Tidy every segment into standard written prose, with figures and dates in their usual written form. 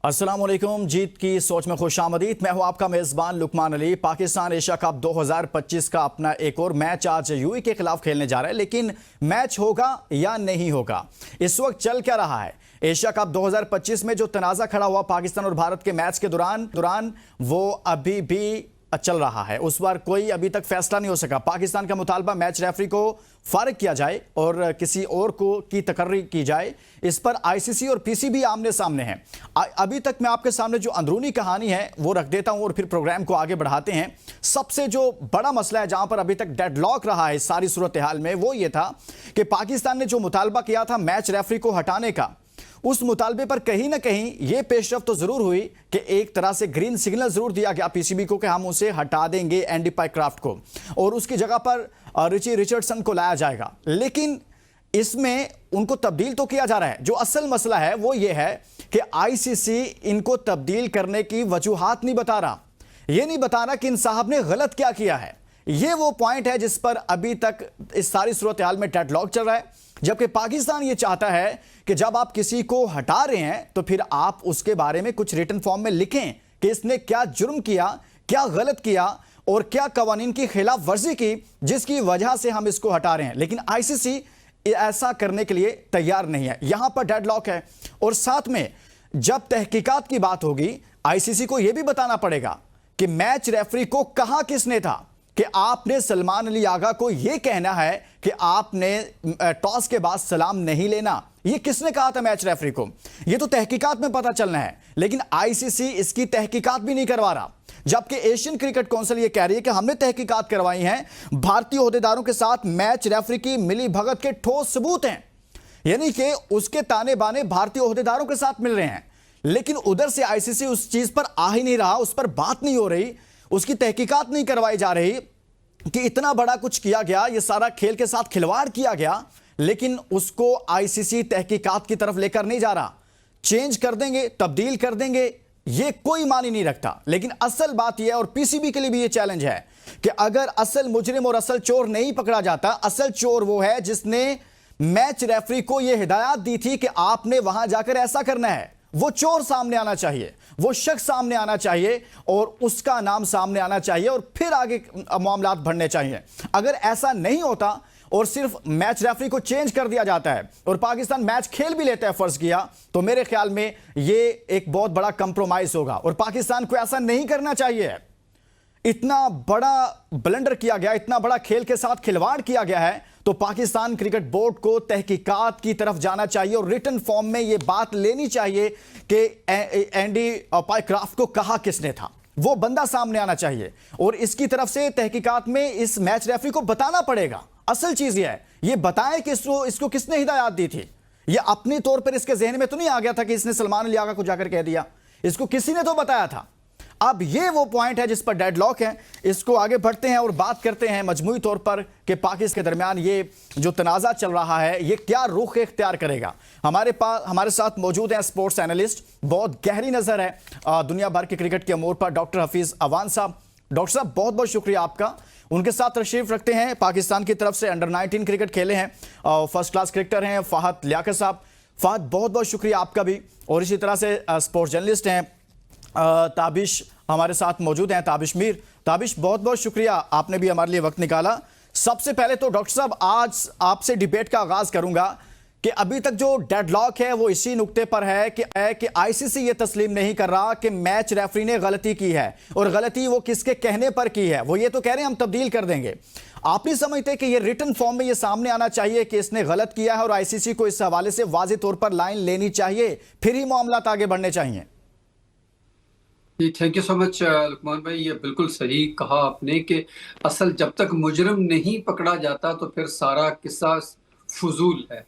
अस्सलाम वालेकुम। जीत की सोच में खुशामदीद। मैं हूं आपका मेजबान लुकमान अली। पाकिस्तान एशिया कप 2025 का अपना एक और मैच आज यूएई के खिलाफ खेलने जा रहा है, लेकिन मैच होगा या नहीं होगा, इस वक्त चल क्या रहा है? एशिया कप 2025 में जो तनाजा खड़ा हुआ पाकिस्तान और भारत के मैच के दौरान वो अभी भी चल रहा है। उस पर कोई अभी तक फैसला नहीं हो सका। पाकिस्तान का मुतालबा मैच रेफरी को फारिग किया जाए और किसी और को की तकर्री की जाए। इस पर आईसीसी और पीसीबी आमने सामने हैं। अभी तक मैं आपके सामने जो अंदरूनी कहानी है वो रख देता हूं और फिर प्रोग्राम को आगे बढ़ाते हैं। सबसे जो बड़ा मसला है, जहां पर अभी तक डेडलॉक रहा है इस सारी सूरत हाल में, वो ये था कि पाकिस्तान ने जो मुतालबा किया था मैच रेफरी को हटाने का, उस मुतालबे पर कहीं ना कहीं यह पेशरफ तो जरूर हुई कि एक तरह से ग्रीन सिग्नल जरूर दिया गया पीसीबी को कि हम उसे हटा देंगे, एंडी पाइक्राफ्ट को, और उसकी जगह पर रिची रिचर्डसन को लाया जाएगा। लेकिन इसमें उनको तब्दील तो किया जा रहा है। जो असल मसला है वो ये है कि आईसीसी इनको तब्दील करने की वजूहात नहीं बता रहा। यह नहीं बता रहा कि इन साहब ने गलत क्या किया है। यह वो पॉइंट है जिस पर अभी तक इस सारी सूरत हाल में डेडलॉक चल रहा है। जबकि पाकिस्तान यह चाहता है कि जब आप किसी को हटा रहे हैं तो फिर आप उसके बारे में कुछ रिटन फॉर्म में लिखें कि इसने क्या जुर्म किया, क्या गलत किया और क्या कवानीन की खिलाफ वर्जी की जिसकी वजह से हम इसको हटा रहे हैं। लेकिन आईसीसी ऐसा करने के लिए तैयार नहीं है। यहां पर डेडलॉक है। और साथ में जब तहकीकात की बात होगी, आईसीसी को यह भी बताना पड़ेगा कि मैच रेफरी को कहा किसने था कि आपने सलमान अली आगा को यह कहना है कि आपने टॉस के बाद सलाम नहीं लेना। यह किसने कहा था मैच रेफरी को? यह तो तहकीकात में पता चलना है, लेकिन आईसीसी इसकी तहकीकात भी नहीं करवा रहा। जबकि एशियन क्रिकेट काउंसिल यह कह रही है कि हमने तहकीकात करवाई हैं, भारतीय ओहदेदारों के साथ मैच रेफरी की मिली भगत के ठोस सबूत हैं, यानी कि उसके ताने बाने भारतीय ओहदेदारों के साथ मिल रहे हैं। लेकिन उधर से आईसीसी उस चीज पर आ ही नहीं रहा, उस पर बात नहीं हो रही, उसकी तहकीकात नहीं करवाई जा रही कि इतना बड़ा कुछ किया गया, यह सारा खेल के साथ खिलवाड़ किया गया, लेकिन उसको आईसीसी तहकीकात की तरफ लेकर नहीं जा रहा। चेंज कर देंगे, तब्दील कर देंगे, यह कोई मानी नहीं रखता। लेकिन असल बात यह है, और पीसीबी के लिए भी यह चैलेंज है, कि अगर असल मुजरिम और असल चोर नहीं पकड़ा जाता, असल चोर वो है जिसने मैच रेफरी को यह हिदायत दी थी कि आपने वहां जाकर ऐसा करना है, वो चोर सामने आना चाहिए, वो शख्स सामने आना चाहिए और उसका नाम सामने आना चाहिए और फिर आगे मामलात बढ़ने चाहिए। अगर ऐसा नहीं होता और सिर्फ मैच रेफरी को चेंज कर दिया जाता है और पाकिस्तान मैच खेल भी लेता है फर्ज किया, तो मेरे ख्याल में यह एक बहुत बड़ा कंप्रोमाइज होगा और पाकिस्तान को ऐसा नहीं करना चाहिए। इतना बड़ा ब्लंडर किया गया, इतना बड़ा खेल के साथ खिलवाड़ किया गया है, तो पाकिस्तान क्रिकेट बोर्ड को तहकीकात की तरफ जाना चाहिए और रिटन फॉर्म में यह बात लेनी चाहिए कि एंडी पाइक्राफ्ट को कहा किसने था, वो बंदा सामने आना चाहिए और इसकी तरफ से तहकीकात में इस मैच रेफरी को बताना पड़ेगा। असल चीज यह है, यह बताएं कि इसको किसने हिदायत दी थी। यह अपने तौर पर इसके जहन में तो नहीं आ गया था कि इसने सलमान अली आगा को जाकर कह दिया, इसको किसी ने तो बताया था। अब ये वो पॉइंट है जिस पर डेडलॉक है। इसको आगे बढ़ते हैं और बात करते हैं मजमूई तौर पर कि पाकिस्तान के दरमियान ये जो तनाज़ा चल रहा है ये क्या रुख इख्तियार करेगा। हमारे साथ मौजूद हैं स्पोर्ट्स एनालिस्ट, बहुत गहरी नज़र है दुनिया भर के क्रिकेट के अमूर पर, डॉक्टर हफीज़ अवान साहब। डॉक्टर साहब बहुत बहुत शुक्रिया आपका। उनके साथ तशरीफ रखते हैं पाकिस्तान की तरफ से अंडर 19 क्रिकेट खेले हैं, फर्स्ट क्लास क्रिकेटर हैं फ़हद लियाकत साहब। फ़हद बहुत बहुत शुक्रिया आपका भी। और इसी तरह से स्पोर्ट्स जर्नलिस्ट हैं ताबिश हमारे साथ मौजूद हैं, ताबिश मीर। ताबिश बहुत बहुत शुक्रिया, आपने भी हमारे लिए वक्त निकाला। सबसे पहले तो डॉक्टर साहब आज आपसे डिबेट का आगाज करूंगा कि अभी तक जो डेडलॉक है वो इसी नुक्ते पर है कि आईसीसी ये तस्लीम नहीं कर रहा कि मैच रेफरी ने गलती की है, और गलती वो किसके कहने पर की है। वो ये तो कह रहे हैं हम तब्दील कर देंगे। आप नहीं समझते कि ये रिटन फॉर्म में ये सामने आना चाहिए कि इसने गलत किया है और आईसीसी को इस हवाले से वाज़ेह तौर पर लाइन लेनी चाहिए, फिर ही मामला आगे बढ़ने चाहिए? जी thank you so much Luqman भाई, ये बिल्कुल सही कहा आपने कि असल जब तक मुजरिम नहीं पकड़ा जाता तो फिर सारा किस्सा फजूल है।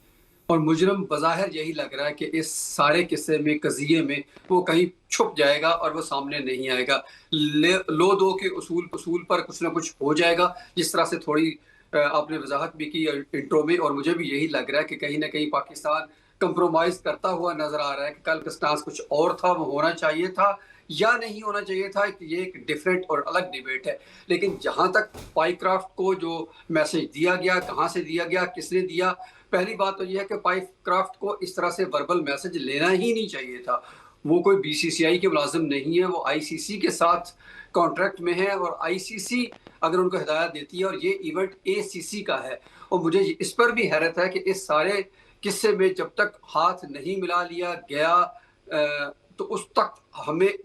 और मुजरिम बज़ाहिर यही लग रहा है कि इस सारे किस्से में, कज़िये में वो कहीं छुप जाएगा और वो सामने नहीं आएगा। लो दो के उसूल पर कुछ ना कुछ हो जाएगा, जिस तरह से थोड़ी आपने वजाहत भी की इंट्रो में। और मुझे भी यही लग रहा है कि कहीं ना कहीं पाकिस्तान कंप्रोमाइज करता हुआ नजर आ रहा है कि कल का स्टांस कुछ और था, वो होना चाहिए था या नहीं होना चाहिए था। ये एक डिफरेंट और अलग डिबेट है। लेकिन जहां तक पाइक्राफ्ट को जो मैसेज दिया गया, कहां से दिया गया, किसने दिया, पहली बात तो यह है कि पाइक्राफ्ट को इस तरह से वर्बल मैसेज लेना ही नहीं चाहिए था। वो कोई बीसीसीआई के मुलाजिम नहीं है, वो आईसीसी के साथ कॉन्ट्रैक्ट में है और आईसीसी अगर उनको हिदायत देती है, और ये इवेंट एसीसी का है। और मुझे इस पर भी हैरत है कि इस सारे किस्से में जब तक हाथ नहीं मिला लिया गया तो उस तक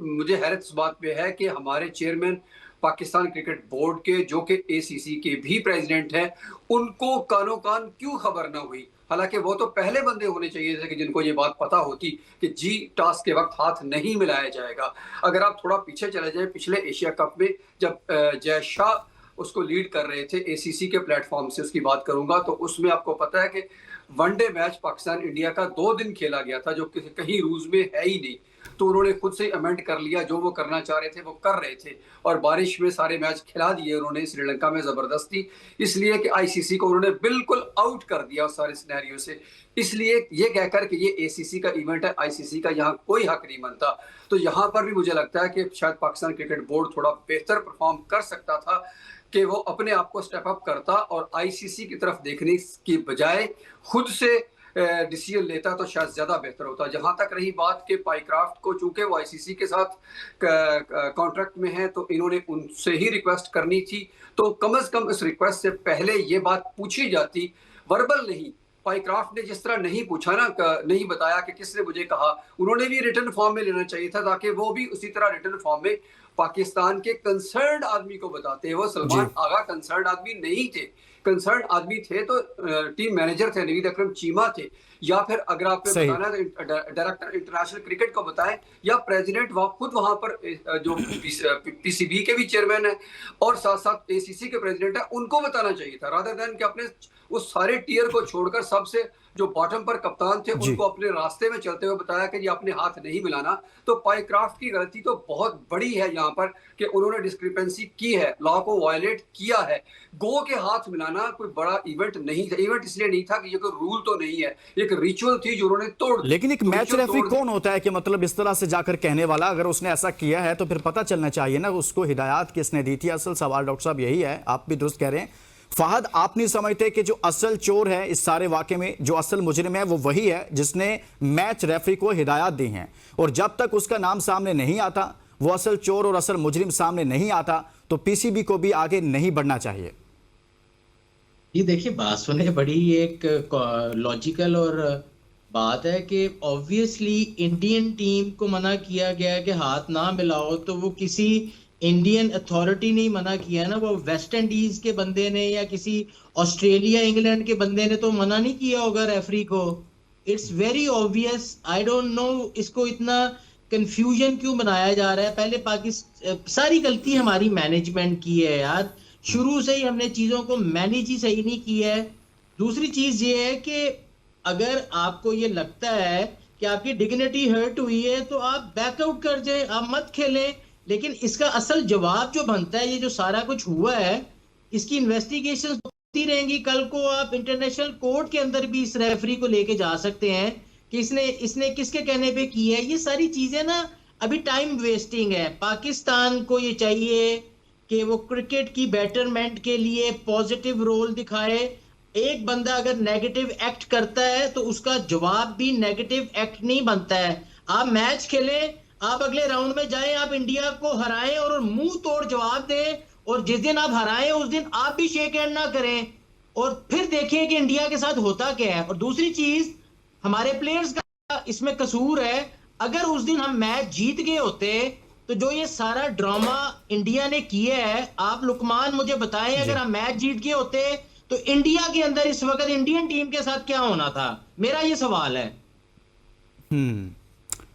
मुझे हैरत इस बात पे है कि हमारे चेयरमैन पाकिस्तान क्रिकेट बोर्ड के, जो कि एसीसी के भी प्रेसिडेंट हैं, उनको कानो कान क्यों खबर ना हुई। हालांकि वो तो पहले बंदे होने चाहिए थे कि जिनको ये बात पता होती कि जी टास्क के वक्त हाथ नहीं मिलाया जाएगा। अगर आप थोड़ा पीछे चले जाएं, पिछले एशिया कप में जब जय शाह उसको लीड कर रहे थे, एसीसी के प्लेटफॉर्म से उसकी बात करूंगा, तो उसमें आपको पता है कि वनडे मैच पाकिस्तान इंडिया का 2 दिन खेला गया था, जो कहीं रूल्स में है ही नहीं। तो उन्होंने खुद से अमेंड कर लिया, जो वो करना चाह रहे थे वो कर रहे थे, और बारिश में सारे मैच खिला दिए उन्होंने श्रीलंका में जबरदस्ती, इसलिए कि आईसीसी को उन्होंने बिल्कुल आउट कर दिया उस सारे सिनेरियो से। इसलिए ये कहकर कि ये एसीसी का इवेंट है, आईसीसी का यहाँ कोई हक नहीं बनता। तो यहाँ पर भी मुझे लगता है कि शायद पाकिस्तान क्रिकेट बोर्ड थोड़ा बेहतर परफॉर्म कर सकता था कि वो अपने आप को स्टेप अप करता और आईसीसी की तरफ देखने की बजाय खुद से डिसीजन लेता, तो शायद ज्यादा बेहतर होता। जहां तक रही बात के पाईक्राफ्ट को, चूंकि वो आईसीसी के साथ कॉन्ट्रैक्ट में है, तो इन्होंने उनसे ही रिक्वेस्ट करनी थी। तो कम से कम इस रिक्वेस्ट से पहले ये बात पूछी जाती, वर्बल नहीं। पाईक्राफ्ट ने जिस तरह नहीं पूछा ना, नहीं बताया कि किसने मुझे कहा, उन्होंने भी रिटर्न फॉर्म में लेना चाहिए था, ताकि वो भी उसी तरह रिटर्न फॉर्म में पाकिस्तान के कंसर्न्ड आदमी को बताते हैं। वो सलमान आगा कंसर्न्ड आदमी नहीं थे। कंसर्न आदमी थे तो टीम मैनेजर थे, नवीद अकरम चीमा थे, या फिर अगर आपने बताना है तो डायरेक्टर इंटरनेशनल क्रिकेट को बताएं, या प्रेसिडेंट खुद वहां पर जो पीसीबी के भी चेयरमैन है और साथ साथ एसीसी के प्रेसिडेंट है, उनको बताना चाहिए था, रादर देन कि अपने उस सारे टीयर को छोड़कर सबसे जो बॉटम पर कप्तान थे उनको अपने रास्ते में चलते हुए बताया कि ये अपने हाथ नहीं मिलाना। तो पाईक्राफ्ट की गलती तो बहुत बड़ी है यहाँ पर कि उन्होंने डिस्क्रिपेंसी की है, लॉ को वायलेट किया है। गो के हाथ मिलाना कोई बड़ा इवेंट नहीं था। इवेंट इसलिए नहीं था कि ये कोई रूल तो नहीं है, एक रिचुअल थी जो उन्होंने तोड़ दी। लेकिन एक मैच रेफरी कौन होता है कि मतलब इस तरह से जाकर कहने वाला? अगर उसने ऐसा किया है तो फिर पता चलना चाहिए ना उसको हिदायत किसने दी थी। असल सवाल डॉक्टर साहब यही है, आप भी दुरुस्त कह रहे हैं। फहद, आप नहीं समझते कि जो असल चोर है इस सारे वाकये में, जो असल मुजरिम है, वो वही है जिसने मैच रेफरी को हिदायत दी हैं? और जब तक उसका नाम सामने नहीं आता, वो असल चोर और असल मुजरिम सामने नहीं आता, तो पीसीबी को भी आगे नहीं बढ़ना चाहिए। ये देखिए, बात सुने, बड़ी एक लॉजिकल और बात है कि ऑब्वियसली इंडियन टीम को मना किया गया कि हाथ ना मिलाओ, तो वो किसी इंडियन अथॉरिटी ने मना किया ना, वो वेस्ट इंडीज के बंदे ने या किसी ऑस्ट्रेलिया इंग्लैंड के बंदे ने तो मना नहीं किया होगा रेफरी को। It's very obvious. I don't know इसको इतना कंफ्यूजन क्यों बनाया जा रहा है। पहले पाकिस्तान, सारी गलती हमारी मैनेजमेंट की है यार, शुरू से ही हमने चीजों को मैनेज ही सही नहीं किया है। दूसरी चीज ये है कि अगर आपको ये लगता है कि आपकी डिग्निटी हर्ट हुई है तो आप बैकआउट कर जाए, आप मत खेलें। लेकिन इसका असल जवाब जो बनता है, ये जो सारा कुछ हुआ है, इसकी इन्वेस्टिगेशन होती रहेंगी। कल को आप इंटरनेशनल कोर्ट के अंदर भी इस रेफरी को लेके जा सकते हैं कि इसने किसके कहने पे की है। ये सारी चीजें ना अभी टाइम वेस्टिंग है। पाकिस्तान को ये चाहिए कि वो क्रिकेट की बेटरमेंट के लिए पॉजिटिव रोल दिखाए। एक बंदा अगर नेगेटिव एक्ट करता है तो उसका जवाब भी नेगेटिव एक्ट नहीं बनता है। आप मैच खेलें, आप अगले राउंड में जाएं, आप इंडिया को हराएं और मुंह तोड़ जवाब दें, और जिस दिन आप हराएं उस दिन आप भी शेक हैंड ना करें, और फिर देखिए कि इंडिया के साथ होता क्या है। और दूसरी चीज, हमारे प्लेयर्स का इसमें कसूर है। अगर उस दिन हम मैच जीत गए होते तो जो ये सारा ड्रामा इंडिया ने किया है, आप लुकमान मुझे बताएं, अगर हम मैच जीत गए होते तो इंडिया के अंदर इस वक्त इंडियन टीम के साथ क्या होना था? मेरा ये सवाल है।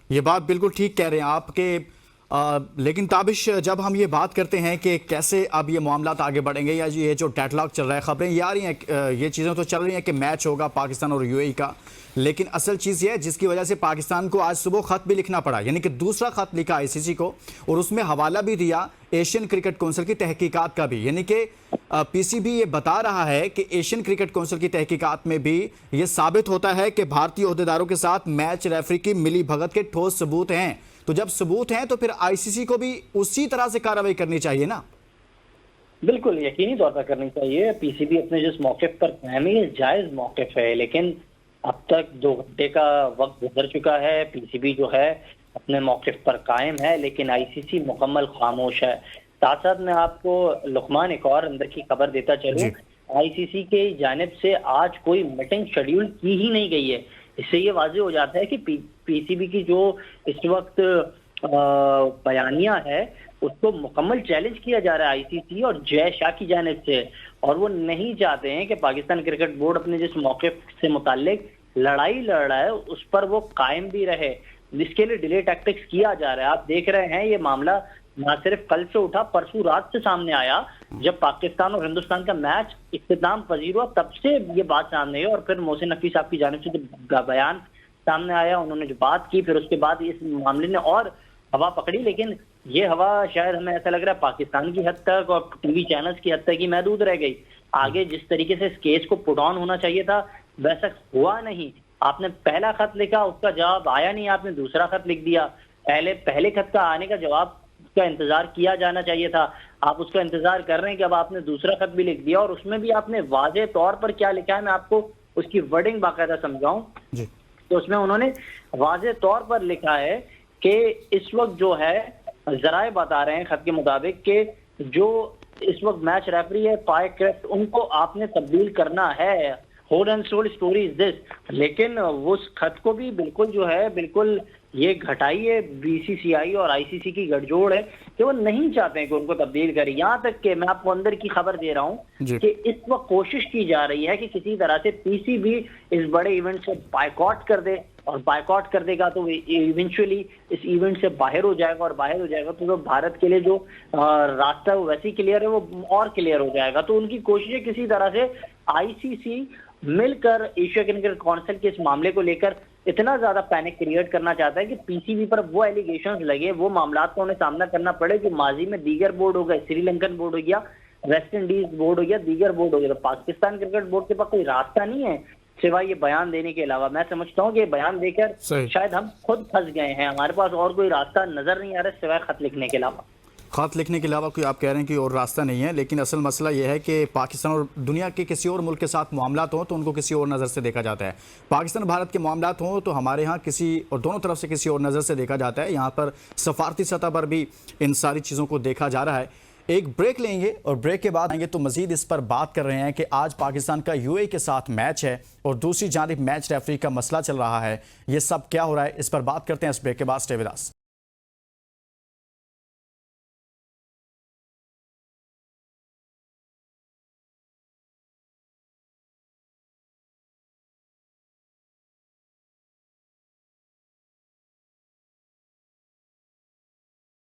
ये बात बिल्कुल ठीक कह रहे हैं आप कि लेकिन ताबिश, जब हम ये बात करते हैं कि कैसे अब ये मामला आगे बढ़ेंगे, या ये जो डेडलॉक चल रहा है, खबरें ये आ रही हैं, ये चीज़ें तो चल रही हैं कि मैच होगा पाकिस्तान और यूएई का, लेकिन असल चीज़ ये है जिसकी वजह से पाकिस्तान को आज सुबह ख़त भी लिखना पड़ा, यानी कि दूसरा ख़त लिखा आईसीसी को, और उसमें हवाला भी दिया एशियन क्रिकेट काउंसिल की तहकीकात का भी। यानी कि पीसीबी ये बता रहा है कि एशियन क्रिकेट काउंसिल की तहकीकात में भी ये साबित होता है कि भारतीय ओहदेदारों के साथ मैच रेफरी की मिली भगत के ठोस सबूत हैं। तो जब सबूत हैं तो फिर आईसीसी को भी उसी तरह से कार्रवाई करनी चाहिए ना? बिल्कुल यकीनी तौर पर करनी चाहिए। पीसीबी अपने जिस मौक़िफ़ पर कायम है, जायज़ मौक़िफ़ है, लेकिन अब तक 2 घंटे का वक्त गुजर चुका है। पीसीबी जो है अपने मौक़िफ़ पर कायम है, लेकिन आईसीसी मुकम्मल खामोश है। साथ साथ मैं आपको लुकमान एक और अंदर की खबर देता चलूं, आईसीसी के जानिब से आज कोई मीटिंग शेड्यूल की ही नहीं गई है। इससे ये वाज़ेह हो जाता है कि पीसीबी की जो इस वक्त बयानिया है उसको मुकम्मल चैलेंज किया जा रहा है आईसीसी और जय शाह की जानिब से, और वो नहीं चाहते हैं कि पाकिस्तान क्रिकेट बोर्ड अपने जिस मौक़िफ़ से मुताल्लिक लड़ाई लड़ रहा है उस पर वो कायम भी रहे। इसके लिए डिले टैक्टिक्स किया जा रहा है। आप देख रहे हैं ये मामला ना सिर्फ कल से उठा, परसों रात से सामने आया जब पाकिस्तान और हिंदुस्तान का मैच इख्तिताम पजीर हुआ, तब से ये बात सामने आई। और फिर मोहसिन नकवी साहब की जानिब से जो बयान सामने आया, उन्होंने जो बात की, फिर उसके बाद इस मामले ने और हवा पकड़ी। लेकिन ये हवा शायद हमें ऐसा लग रहा है पाकिस्तान की हद तक और टीवी चैनल्स की हद तक ही महदूद रह गई। आगे जिस तरीके से इस केस को पुट ऑन होना चाहिए था वैसा हुआ नहीं। आपने पहला खत लिखा, उसका जवाब आया नहीं, आपने दूसरा खत लिख दिया। पहले खत का आने का जवाब का इंतजार किया जाना चाहिए था, आप उसका इंतजार कर रहे हैं कि अब आपने दूसरा खत भी लिख दिया और उसमें भी आपने वाज़ेह तौर पर क्या लिखा है, मैं आपको उसकी वर्डिंग बाकायदा समझाऊं तो उसमें उन्होंने वाज़ेह तौर पर लिखा है कि इस वक्त जो है जराए बता रहे हैं खत के मुताबिक कि जो इस वक्त मैच रेफरी है पायक्रेफ्ट, उनको आपने तब्दील करना है। Whole and soul story is this. लेकिन उस खत को भी बिल्कुल जो है बिल्कुल ये घटाई है बीसीसीआई और आईसीसी की गठजोड़ है कि वो नहीं चाहते हैं कि उनको तब्दील करें। यहाँ तक कि मैं आपको अंदर की खबर दे रहा हूँ कि इस वक्त कोशिश की जा रही है कि किसी तरह से पीसीबी इस बड़े इवेंट से बायकॉट कर दे, और बायकॉट कर देगा तो इवेंचुअली इस इवेंट से बाहर हो जाएगा, और बाहर हो जाएगा तो भारत के लिए जो रास्ता है वो वैसे ही क्लियर है, वो और क्लियर हो जाएगा। तो उनकी कोशिश है किसी तरह से आईसीसी मिलकर एशिया क्रिकेट काउंसिल के इस मामले को लेकर इतना ज्यादा पैनिक क्रिएट करना चाहता है कि पीसीबी पर वो एलिगेशंस लगे, वो मामलात को उन्हें सामना करना पड़े जो माजी में दीगर बोर्ड हो गए, श्रीलंकन बोर्ड हो गया, वेस्ट इंडीज बोर्ड हो गया, दीगर बोर्ड हो गया। तो पाकिस्तान क्रिकेट बोर्ड के पास कोई रास्ता नहीं है सिवाय ये बयान देने के अलावा। मैं समझता हूँ कि ये बयान देकर शायद हम खुद फंस गए हैं, हमारे पास और कोई रास्ता नजर नहीं आ रहा सिवाय खत लिखने के अलावा। खत लिखने के अलावा कोई आप कह रहे हैं कि और रास्ता नहीं है, लेकिन असल मसला यह है कि पाकिस्तान और दुनिया के किसी और मुल्क के साथ मामलात हों तो उनको किसी और नज़र से देखा जाता है। पाकिस्तान भारत के मामलात हों तो हमारे यहाँ किसी और दोनों तरफ से किसी और नज़र से देखा जाता है। यहाँ पर सफारती सतह पर भी इन सारी चीज़ों को देखा जा रहा है। एक ब्रेक लेंगे और ब्रेक के बाद आएंगे तो मजीद इस पर बात कर रहे हैं कि आज पाकिस्तान का यूएई के साथ मैच है और दूसरी जानिब मैच रेफरी का मसला चल रहा है। ये सब क्या हो रहा है, इस पर बात करते हैं इस ब्रेक के बाद। Stay with us.